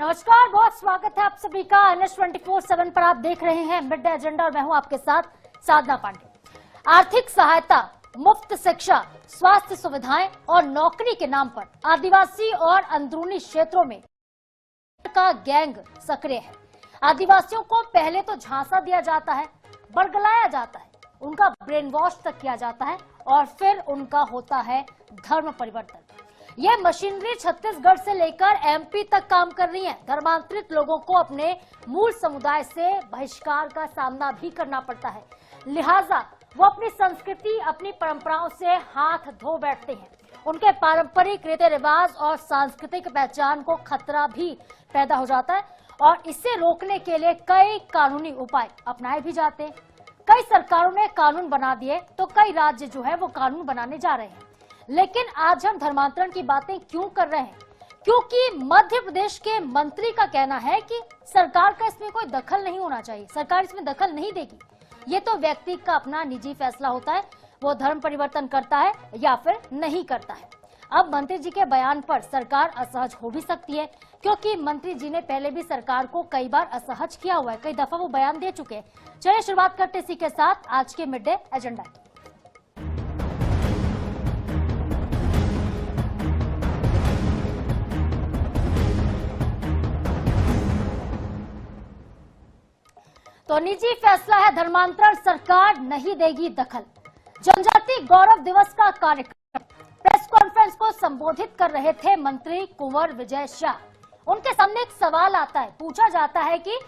नमस्कार, बहुत स्वागत है आप सभी का NH 24/7 पर। आप देख रहे हैं मिड डे एजेंडा और मैं हूं आपके साथ साधना पांडे। आर्थिक सहायता, मुफ्त शिक्षा, स्वास्थ्य सुविधाएं और नौकरी के नाम पर आदिवासी और अंदरूनी क्षेत्रों में का गैंग सक्रिय है। आदिवासियों को पहले तो झांसा दिया जाता है, बरगलाया जाता है, उनका ब्रेन वॉश तक किया जाता है और फिर उनका होता है धर्म परिवर्तन। यह मशीनरी छत्तीसगढ़ से लेकर MP तक काम कर रही है। धर्मांतरित लोगों को अपने मूल समुदाय से बहिष्कार का सामना भी करना पड़ता है, लिहाजा वो अपनी संस्कृति, अपनी परंपराओं से हाथ धो बैठते हैं। उनके पारंपरिक रीति रिवाज और सांस्कृतिक पहचान को खतरा भी पैदा हो जाता है और इसे रोकने के लिए कई कानूनी उपाय अपनाए भी जाते हैं। कई सरकारों ने कानून बना दिए तो कई राज्य जो है वो कानून बनाने जा रहे हैं। लेकिन आज हम धर्मांतरण की बातें क्यों कर रहे हैं? क्योंकि मध्य प्रदेश के मंत्री का कहना है कि सरकार का इसमें कोई दखल नहीं होना चाहिए, सरकार इसमें दखल नहीं देगी। ये तो व्यक्ति का अपना निजी फैसला होता है, वो धर्म परिवर्तन करता है या फिर नहीं करता है। अब मंत्री जी के बयान पर सरकार असहज हो भी सकती है, क्योंकि मंत्री जी ने पहले भी सरकार को कई बार असहज किया हुआ है, कई दफा वो बयान दे चुके हैं। चलिए शुरुआत करते इसी के साथ आज के मिड डे एजेंडा। तो निजी फैसला है धर्मांतरण, सरकार नहीं देगी दखल। जनजाति गौरव दिवस का कार्यक्रम, प्रेस कॉन्फ्रेंस को संबोधित कर रहे थे मंत्री कुंवर विजय शाह। उनके सामने एक सवाल आता है, पूछा जाता है कि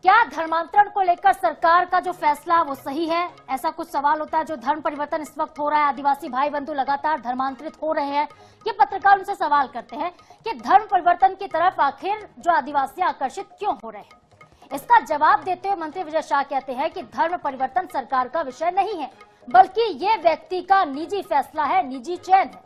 क्या धर्मांतरण को लेकर सरकार का जो फैसला वो सही है? ऐसा कुछ सवाल होता है। जो धर्म परिवर्तन इस वक्त हो रहा है, आदिवासी भाई बंधु लगातार धर्मांतरित हो रहे हैं, ये पत्रकार उनसे सवाल करते हैं कि धर्म परिवर्तन की तरफ आखिर जो आदिवासी आकर्षित क्यों हो रहे हैं। इसका जवाब देते हुए मंत्री विजय शाह कहते हैं कि धर्म परिवर्तन सरकार का विषय नहीं है, बल्कि ये व्यक्ति का निजी फैसला है, निजी चयन है।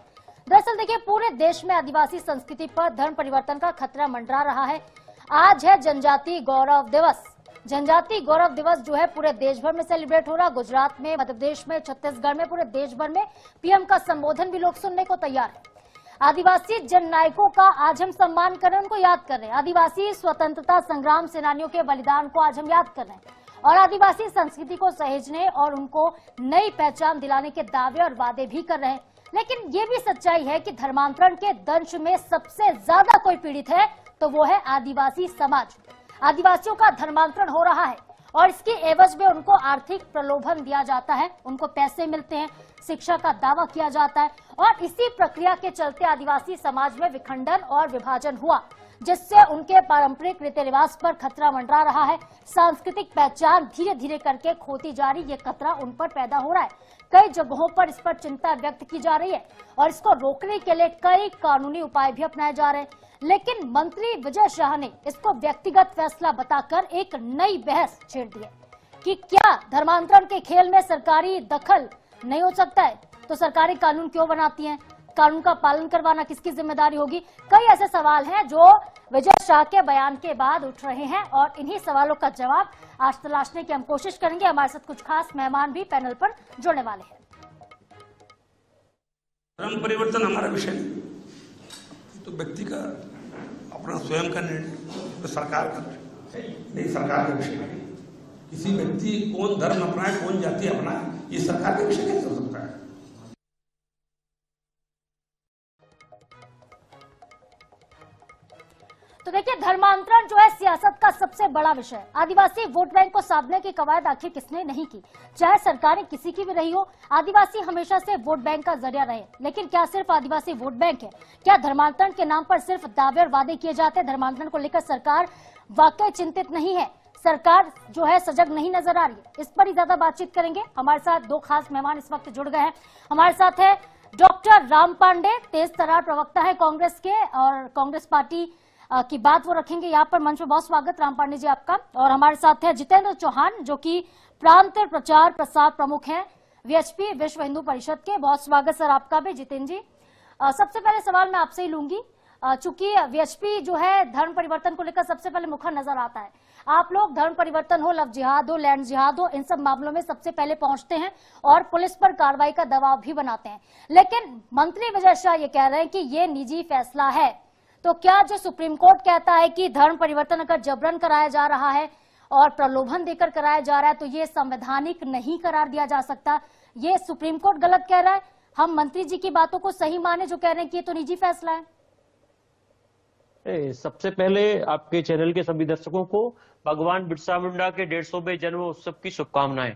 दरअसल देखिए, पूरे देश में आदिवासी संस्कृति पर धर्म परिवर्तन का खतरा मंडरा रहा है। आज है जनजाति गौरव दिवस। जनजाति गौरव दिवस जो है पूरे देश भर में सेलिब्रेट हो रहा है। गुजरात में, मध्य प्रदेश में, छत्तीसगढ़ में, पूरे देश भर में PM का संबोधन भी लोग सुनने को तैयार है। आदिवासी जननायकों का आज हम सम्मान कर रहे हैं, उनको याद कर रहे हैं। आदिवासी स्वतंत्रता संग्राम सेनानियों के बलिदान को आज हम याद कर रहे हैं और आदिवासी संस्कृति को सहेजने और उनको नई पहचान दिलाने के दावे और वादे भी कर रहे हैं। लेकिन ये भी सच्चाई है कि धर्मांतरण के दंश में सबसे ज्यादा कोई पीड़ित है तो वो है आदिवासी समाज। आदिवासियों का धर्मांतरण हो रहा है और इसके एवज में उनको आर्थिक प्रलोभन दिया जाता है, उनको पैसे मिलते हैं, शिक्षा का दावा किया जाता है और इसी प्रक्रिया के चलते आदिवासी समाज में विखंडन और विभाजन हुआ, जिससे उनके पारंपरिक रीति रिवाज पर खतरा मंडरा रहा है। सांस्कृतिक पहचान धीरे धीरे करके खोती जा रही, ये खतरा उन पर पैदा हो रहा है। कई जगहों पर इस पर चिंता व्यक्त की जा रही है और इसको रोकने के लिए कई कानूनी उपाय भी अपनाए जा रहे हैं। लेकिन मंत्री विजय शाह ने इसको व्यक्तिगत फैसला बताकर एक नई बहस छेड़ दी है कि क्या धर्मांतरण के खेल में सरकारी दखल नहीं हो सकता है, तो सरकारी कानून क्यों बनाती हैं? कानून का पालन करवाना किसकी जिम्मेदारी होगी? कई ऐसे सवाल हैं जो विजय शाह के बयान के बाद उठ रहे हैं और इन्हीं सवालों का जवाब आज तलाशने की हम कोशिश करेंगे। हमारे साथ कुछ खास मेहमान भी पैनल पर जुड़ने वाले हैं। धर्म परिवर्तन हमारा विषय नहीं, तो व्यक्ति का अपना स्वयं का निर्णय, तो सरकार का नहीं, सरकार का विषय नहीं। किसी व्यक्ति कौन धर्म अपनाए, कौन जाति अपनाए, ये सरकार का विषय नहीं हो सकता है। तो देखिए, धर्मांतरण जो है सियासत का सबसे बड़ा विषय। आदिवासी वोट बैंक को साधने की कवायद आखिर किसने नहीं की, चाहे सरकारें किसी की भी रही हो। आदिवासी हमेशा से वोट बैंक का जरिया रहे। लेकिन क्या सिर्फ आदिवासी वोट बैंक है? क्या धर्मांतरण के नाम पर सिर्फ दावे और वादे किए जाते हैं? धर्मांतरण को लेकर सरकार वाकई चिंतित नहीं है, सरकार जो है सजग नहीं नजर आ रही है। इस पर ही ज्यादा बातचीत करेंगे। हमारे साथ दो खास मेहमान इस वक्त जुड़ गए हैं। हमारे साथ है डॉक्टर राम पांडे, तेज तर्रार प्रवक्ता है कांग्रेस के और कांग्रेस पार्टी की बात वो रखेंगे यहाँ पर। मंच में बहुत स्वागत राम पांडे जी आपका। और हमारे साथ है जितेंद्र चौहान, जो कि प्रांत प्रचार प्रसार प्रमुख हैं VHP विश्व हिंदू परिषद के। बहुत स्वागत सर आपका भी जितेंद्र जी। सबसे पहले सवाल मैं आपसे ही लूंगी, चूंकि VHP जो है धर्म परिवर्तन को लेकर सबसे पहले मुखर नजर आता है। आप लोग धर्म परिवर्तन हो, लव जिहाद हो, लैंड जिहाद हो, इन सब मामलों में सबसे पहले पहुंचते हैं और पुलिस पर कार्रवाई का दबाव भी बनाते हैं। लेकिन मंत्री विजय शाह ये कह रहे हैं कि ये निजी फैसला है, तो क्या जो सुप्रीम कोर्ट कहता है कि धर्म परिवर्तन अगर जबरन कराया जा रहा है और प्रलोभन देकर कराया जा रहा है तो ये संवैधानिक नहीं करार दिया जा सकता, ये सुप्रीम कोर्ट गलत कह रहा है? हम मंत्री जी की बातों को सही माने जो कह रहे हैं कि ये तो निजी फैसला है? सबसे पहले आपके चैनल के सभी दर्शकों को भगवान बिरसा मुंडा के 150वें जन्म उत्सव की शुभकामनाएं।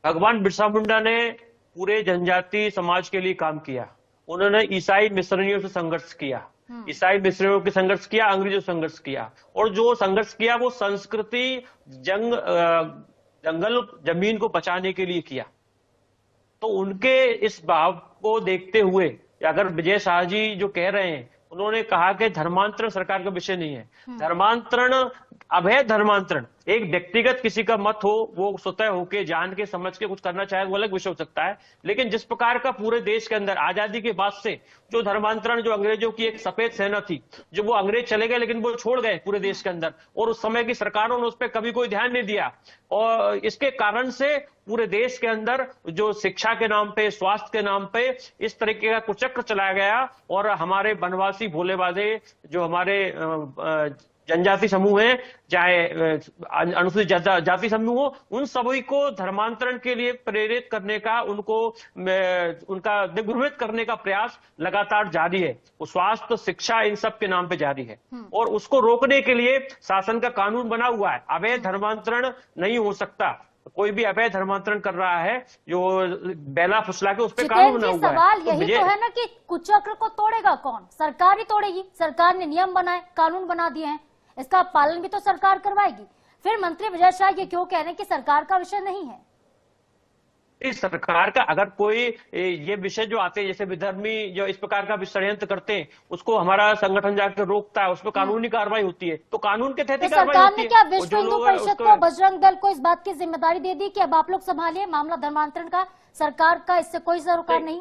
भगवान बिरसा मुंडा ने पूरे जनजाति समाज के लिए काम किया। उन्होंने ईसाई मिशनरियों से संघर्ष किया, ईसाई मिशनरियों के संघर्ष किया, अंग्रेजों से संघर्ष किया, और जो संघर्ष किया वो संस्कृति जंगल जमीन को बचाने के लिए किया। तो उनके इस भाव को देखते हुए अगर विजय शाह जी जो कह रहे हैं, उन्होंने कहा कि धर्मांतरण सरकार का विषय नहीं है। धर्मांतरण अभय धर्मांतरण एक व्यक्तिगत किसी का मत हो, वो स्वतः होके जान के समझ के कुछ करना चाहे वो अलग विषय हो सकता है, लेकिन जिस प्रकार का पूरे देश के अंदर आजादी के बाद से जो धर्मांतरण, जो अंग्रेजों की एक सफेद सेना थी, जो वो अंग्रेज चले गए लेकिन वो छोड़ गए पूरे देश के अंदर, और उस समय की सरकारों ने उस पर कभी कोई ध्यान नहीं दिया, और इसके कारण से पूरे देश के अंदर जो शिक्षा के नाम पे, स्वास्थ्य के नाम पे इस तरीके का कुचक्र चलाया गया, और हमारे वनवासी भोले बाजे जो हमारे जनजाति समूह है, चाहे अनुसूचित जाति समूह हो, उन सभी को धर्मांतरण के लिए प्रेरित करने का, उनका दिग्भ्रमित करने का प्रयास लगातार जारी है। वो स्वास्थ्य, शिक्षा, इन सब के नाम पे जारी है, और उसको रोकने के लिए शासन का कानून बना हुआ है। अवैध धर्मांतरण नहीं हो सकता। कोई भी अवैध धर्मांतरण कर रहा है जो बेला फुसला के उस पर कानून बना हुआ है। सवाल यही तो है ना कि कुचक्र को तोड़ेगा कौन? सरकार ही तोड़ेगी। सरकार ने नियम बनाए, कानून बना दिए हैं, इसका पालन भी तो सरकार करवाएगी। फिर मंत्री विजय शाह ये क्यों कह रहे हैं कि सरकार का विषय नहीं है? इस सरकार का अगर कोई ये विषय जो आते हैं, जैसे विधर्मी जो इस प्रकार का षड्यंत्र करते हैं, उसको हमारा संगठन जाकर रोकता है, उस पर कानूनी कार्रवाई होती है, तो कानून के तहत कार्रवाई होती है। सरकार ने क्या विश्व हिंदू परिषद को, बजरंग दल को इस बात की जिम्मेदारी दे दी कि अब आप लोग संभालिए मामला धर्मांतरण का? सरकार का इससे कोई सरोकार नहीं?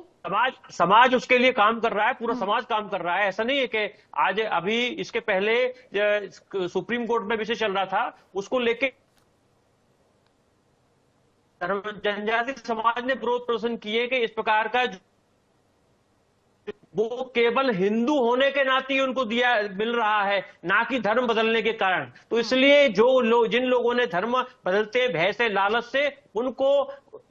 समाज उसके लिए काम कर रहा है, पूरा समाज काम कर रहा है। ऐसा नहीं है कि आज अभी इसके पहले सुप्रीम कोर्ट में विषय चल रहा था, उसको लेके जनजाति समाज ने विरोध प्रदर्शन किए कि इस प्रकार का वो केवल हिंदू होने के नाते ही उनको मिल रहा है, ना कि धर्म बदलने के कारण। तो इसलिए जिन लोगों ने धर्म बदलते भय से, लालच से, उनको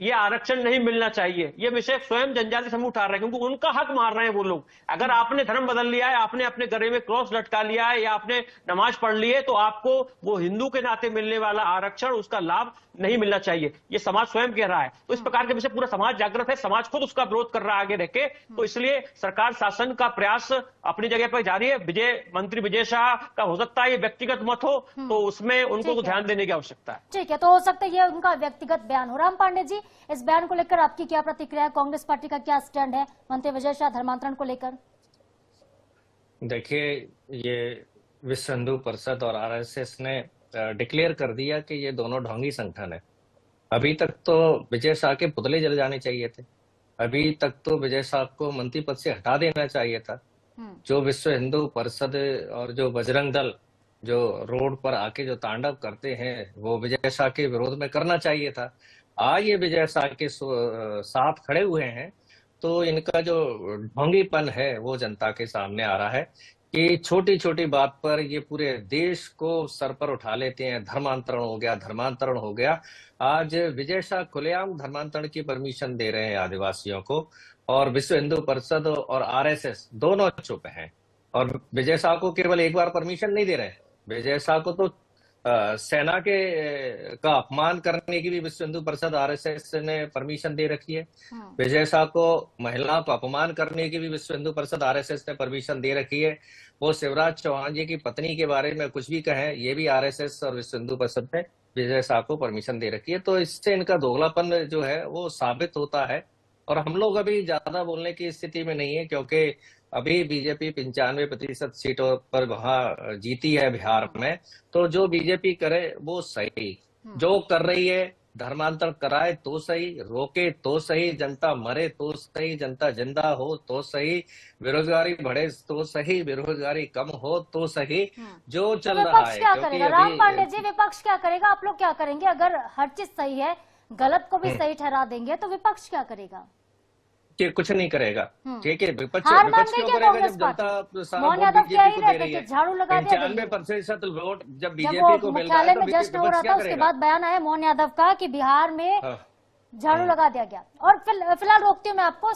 ये आरक्षण नहीं मिलना चाहिए। ये विषय स्वयं जनजाति समूह उठा रहे हैं, क्योंकि उनका हक मार रहे हैं वो लोग। अगर आपने धर्म बदल लिया है, आपने अपने गले में क्रॉस लटका लिया है, या आपने नमाज पढ़ ली है, तो आपको वो हिंदू के नाते मिलने वाला आरक्षण, उसका लाभ नहीं मिलना चाहिए। ये समाज स्वयं कह रहा है। तो इस प्रकार के विषय पूरा समाज जागृत है, समाज खुद उसका विरोध कर रहा है आगे रह के। तो इसलिए सरकार शासन का प्रयास अपनी जगह पर जारी है। मंत्री विजय शाह का हो सकता है ये व्यक्तिगत मत हो, तो उसमें उनको तो ध्यान देने की आवश्यकता है। ठीक है, तो हो सकता है ये उनका व्यक्तिगत बयान हो। राम पांडे जी, इस बयान को लेकर आपकी क्या प्रतिक्रिया है? कांग्रेस पार्टी का क्या स्टैंड है मंत्री विजय शाह धर्मांतरण को लेकर? देखिए, ये विश्व हिंदू परिषद और आरएसएस ने डिक्लेयर कर दिया कि ये दोनों ढोंगी संगठन है। अभी तक तो विजय शाह के पुतले जल जाने चाहिए थे। अभी तक तो विजय शाह को मंत्री पद से हटा देना चाहिए था। जो विश्व हिंदू परिषद और जो बजरंग दल जो रोड पर आके जो तांडव करते हैं, वो विजय शाह के विरोध में करना चाहिए था। आज ये विजय शाह के साथ खड़े हुए हैं, तो इनका जो ढोंगीपन है वो जनता के सामने आ रहा है कि छोटी छोटी बात पर ये पूरे देश को सर पर उठा लेते हैं। धर्मांतरण हो गया, धर्मांतरण हो गया। आज विजय शाह खुलेआम धर्मांतरण की परमिशन दे रहे हैं आदिवासियों को, और विश्व हिंदू परिषद और आरएसएस दोनों चुप हैं। और विजय शाह को केवल एक बार परमिशन नहीं दे रहे हैं, विजय शाह को तो सेना का अपमान करने की भी विश्व हिंदू परिषद आरएसएस ने परमिशन दे रखी है। विजय शाह को महिलाओं को अपमान करने की भी विश्व हिंदू परिषद आरएसएस ने परमिशन दे रखी है। वो शिवराज चौहान जी की पत्नी के बारे में कुछ भी कहें, ये भी आरएसएस और विश्व हिंदू परिषद ने विजय शाह को परमिशन दे रखी है। तो इससे इनका दोगलापन जो है वो साबित होता है। और हम लोग अभी ज्यादा बोलने की स्थिति में नहीं है, क्योंकि अभी बीजेपी 95% सीटों पर वहां जीती है बिहार में। तो जो बीजेपी करे वो सही, जो कर रही है धर्मांतरण कराए तो सही, रोके तो सही, जनता मरे तो सही, जनता जिंदा हो तो सही, बेरोजगारी बढ़े तो सही, बेरोजगारी कम हो तो सही, जो चल रहा है। क्या करेगा राम पांडे जी? विपक्ष क्या करेगा? आप लोग क्या करेंगे? अगर हर चीज सही है, गलत को भी सही ठहरा देंगे, तो विपक्ष क्या करेगा? कि कुछ नहीं करेगा। ठीक है, विपक्ष हार मान विपक्ष गई क्यों क्या करेगा कांग्रेस जब पार्टी? जनता सारा मोहन वोट यादव कह बीजेपी ही को रहे दे थे रही कि है। झाड़ू लगा दिया दिल्ली। 95% वोट जब जब बीजेपी वो को मिल रहा मुख्यालय है तो में जश्न हो विपक्ष रहा क्या था उसके करेगा? बाद बयान आया मोहन यादव का कि बिहार में हाँ। झाड़ू लगा दिया गया। और फिलहाल रोकती हूँ मैं आपको।